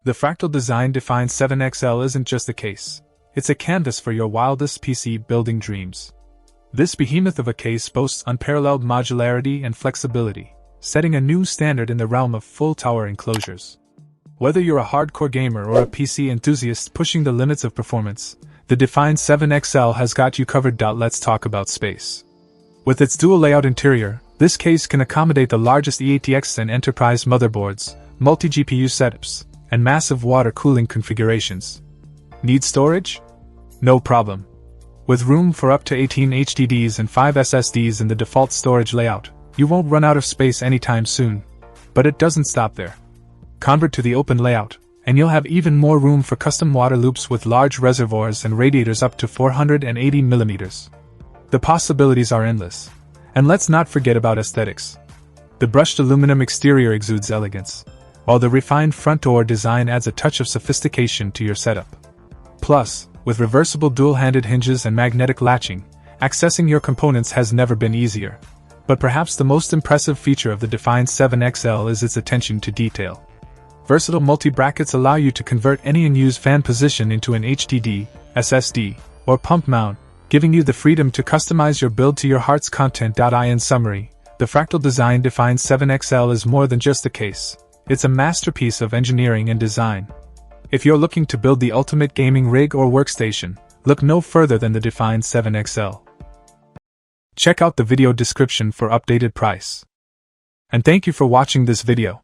The Fractal Design Define 7XL isn't just a case. It's a canvas for your wildest PC building dreams. This behemoth of a case boasts unparalleled modularity and flexibility, setting a new standard in the realm of full tower enclosures. Whether you're a hardcore gamer or a PC enthusiast pushing the limits of performance, the Define 7XL has got you covered. Let's talk about space. With its dual layout interior, this case can accommodate the largest EATX and enterprise motherboards, multi-GPU setups, and massive water cooling configurations. Need storage? No problem. With room for up to 18 HDDs and 5 SSDs in the default storage layout, you won't run out of space anytime soon. But it doesn't stop there. Convert to the open layout, and you'll have even more room for custom water loops with large reservoirs and radiators up to 480 mm. The possibilities are endless. And let's not forget about aesthetics. The brushed aluminum exterior exudes elegance, while the refined front door design adds a touch of sophistication to your setup. Plus, with reversible dual-handed hinges and magnetic latching, accessing your components has never been easier. But perhaps the most impressive feature of the Define 7XL is its attention to detail. Versatile multi-brackets allow you to convert any unused fan position into an HDD, SSD, or pump mount, giving you the freedom to customize your build to your heart's content. In summary, the Fractal Design Define 7XL is more than just a case. It's a masterpiece of engineering and design. If you're looking to build the ultimate gaming rig or workstation, look no further than the Define 7XL. Check out the video description for updated price. And thank you for watching this video.